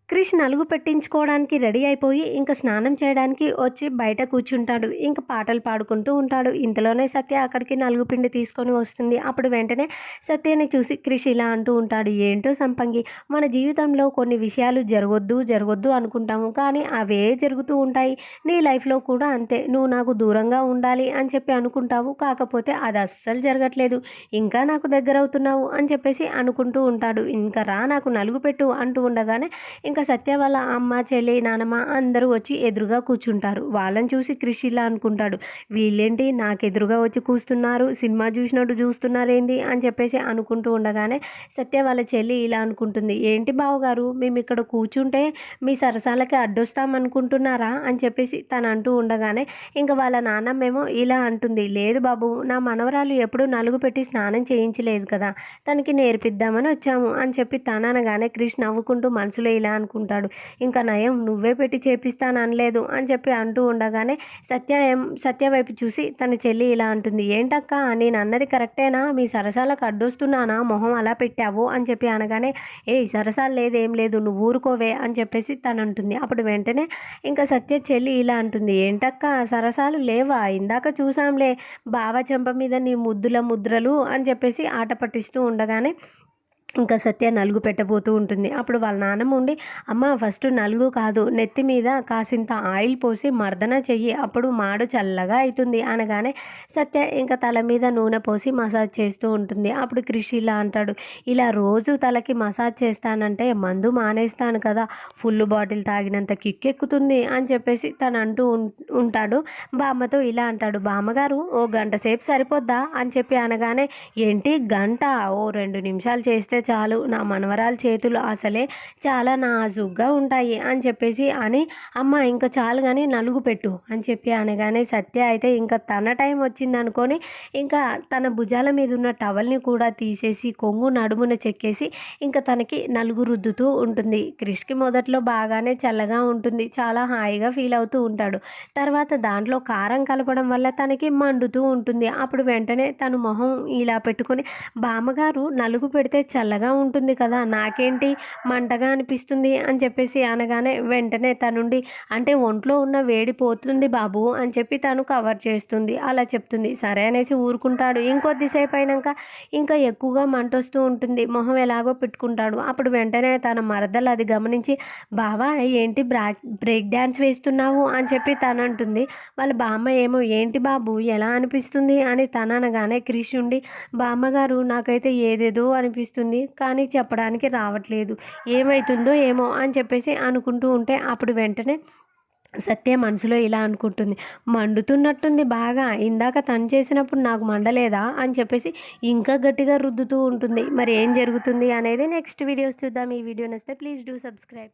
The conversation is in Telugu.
క్రిష్ నలుగు పెట్టించుకోవడానికి రెడీ అయిపోయి ఇంక స్నానం చేయడానికి వచ్చి బయట కూర్చుంటాడు. ఇంక పాటలు పాడుకుంటూ ఉంటాడు. ఇంతలోనే సత్య అక్కడికి నలుగు పిండి తీసుకొని వస్తుంది. అప్పుడు వెంటనే సత్యని చూసి క్రిష్ ఇలా అంటూ ఉంటాడు, ఏంటో సంపంగి, మన జీవితంలో కొన్ని విషయాలు జరగొద్దు అనుకుంటాము, కానీ అవే జరుగుతూ ఉంటాయి. నీ లైఫ్లో కూడా అంతే. నువ్వు నాకు దూరంగా ఉండాలి అని చెప్పి అనుకుంటావు, కాకపోతే అది అస్సలు జరగట్లేదు. ఇంకా నాకు దగ్గరవుతున్నావు అని చెప్పేసి అనుకుంటూ ఉంటాడు. ఇంకా రా నాకు నలుగు పెట్టు అంటూ ఉండగానే ఇంకా సత్య వాళ్ళ అమ్మ, చెల్లి, నానమ్మ అందరూ వచ్చి ఎదురుగా కూర్చుంటారు. వాళ్ళని చూసి క్రిష్ ఇలా అనుకుంటాడు, వీళ్ళేంటి నాకు ఎదురుగా వచ్చి కూస్తున్నారు, సినిమా చూసినట్టు చూస్తున్నారేంటి అని చెప్పేసి అనుకుంటూ ఉండగానే సత్య వాళ్ళ చెల్లి ఇలా అనుకుంటుంది, ఏంటి బావగారు మేము ఇక్కడ కూర్చుంటే మీ సరసాలకి అడ్డొస్తామనుకుంటున్నారా అని చెప్పేసి తను అంటూ ఉండగానే ఇంకా వాళ్ళ నాన్నమ్మేమో ఇలా అంటుంది, లేదు బాబు, నా మనవరాలు ఎప్పుడు నలుగు పెట్టి స్నానం చేయించలేదు కదా, తనకి నేర్పిద్దామని వచ్చాము అని చెప్పి తననగానే క్రిష్ నవ్వుకుంటూ మనసులో ఇలా అనుకుంటాడు, ఇంకా నయం నువ్వే పెట్టి చేపిస్తాను అనలేదు అని చెప్పి అంటూ ఉండగానే సత్య వైపు చూసి తన చెల్లి ఇలా అంటుంది, ఏంటక్క నేను అన్నది కరెక్టేనా, మీ సరసాలకు అడ్డొస్తున్నానా, మొహం అలా పెట్టావు అని చెప్పి అనగానే, సరసాలు లేదేం లేదు, నువ్వు ఊరుకోవే అని చెప్పేసి తను అంటుంది. అప్పుడు వెంటనే ఇంకా సత్య చెల్లి ఇలా అంటుంది, ఏంటక్క సరసాలు లేవా, ఇందాక చూసాంలే బావ చెంప మీద నీ ముద్దుల ముద్రలు అని చెప్పేసి ఆట పట్టిస్తూ ఉండగానే ఇంకా సత్య నలుగు పెట్టబోతూ ఉంటుంది. అప్పుడు వాళ్ళ నాన్నమ్మ ఉండి, అమ్మ ఫస్ట్ నలుగు కాదు, నెత్తి మీద కాసింత ఆయిల్ పోసి మర్దన చెయ్యి, అప్పుడు మాడు చల్లగా అవుతుంది అనగానే సత్య ఇంకా తల మీద నూనె పోసి మసాజ్ చేస్తూ ఉంటుంది. అప్పుడు క్రిష్ ఇలా అంటాడు, ఇలా రోజు తలకి మసాజ్ చేస్తానంటే మందు మానేస్తాను కదా, ఫుల్ బాటిల్ తాగినంత కిక్కెక్కుతుంది అని చెప్పేసి తను అంటూ ఉంటాడు. బామ్మతో ఇలా అంటాడు, బామ్మగారు ఓ గంట సేపు సరిపోద్దా అని చెప్పి అనగానే, ఏంటి గంట, ఓ 2 నిమిషాలు చేస్తే చాలు, నా మనవరాలు చేతులు అసలే చాలా నాజుగ్గా ఉంటాయి అని చెప్పేసి అని, అమ్మ ఇంకా చాలు కానీ నలుగు పెట్టు అని చెప్పి అనగానే సత్య అయితే ఇంకా తన టైం వచ్చింది అనుకొని ఇంకా తన భుజాల మీద ఉన్న టవల్ని కూడా తీసేసి కొంగు నడుమున చెక్కేసి ఇంకా తనకి నలుగు రుద్దుతూ ఉంటుంది. క్రిష్కి మొదట్లో బాగానే చల్లగా ఉంటుంది, చాలా హాయిగా ఫీల్ అవుతూ ఉంటాడు. తర్వాత దాంట్లో కారం కలపడం వల్ల తనకి మండుతూ ఉంటుంది. అప్పుడు వెంటనే తను మొహం ఇలా పెట్టుకొని, బామ్మగారు నలుగు పెడితే చల్లగా ఉంటుంది కదా, నాకేంటి మంటగా అనిపిస్తుంది అని చెప్పేసి అనగానే వెంటనే తనుండి, అంటే ఒంట్లో ఉన్న వేడి పోతుంది బాబు అని చెప్పి తను కవర్ చేస్తుంది. అలా చెప్తుంది. సరే అనేసి ఊరుకుంటాడు. ఇంకొద్దిసేపు అయినాక ఇంకా ఎక్కువగా మంట వస్తూ ఉంటుంది. మొహం ఎలాగో పెట్టుకుంటాడు. అప్పుడు వెంటనే తన మరదలు అది గమనించి, బావా ఏంటి బ్రేక్ డ్యాన్స్ వేస్తున్నావు అని చెప్పి తను అంటుంది. వాళ్ళ బామ్మ ఏమో, ఏంటి బాబు ఎలా అనిపిస్తుంది అని తను అనగానే క్రిష్ ఉండి, బామ్మగారు నాకైతే ఏదేదో అనిపిస్తుంది, కానీ చెప్పడానికి రావట్లేదు, ఏమవుతుందో ఏమో అని చెప్పేసి అనుకుంటూ ఉంటే అప్పుడు వెంటనే సత్య మనసులో ఇలా అనుకుంటుంది, మండుతున్నట్టుంది బాగా, ఇందాక తను చేసినప్పుడు నాకు మండలేదా అని చెప్పేసి ఇంకా గట్టిగా రుద్దుతూ ఉంటుంది. మరి ఏం జరుగుతుంది అనేది నెక్స్ట్ వీడియోస్ చూద్దాం. ఈ వీడియో నచ్చితే ప్లీజ్ డూ సబ్స్క్రైబ్.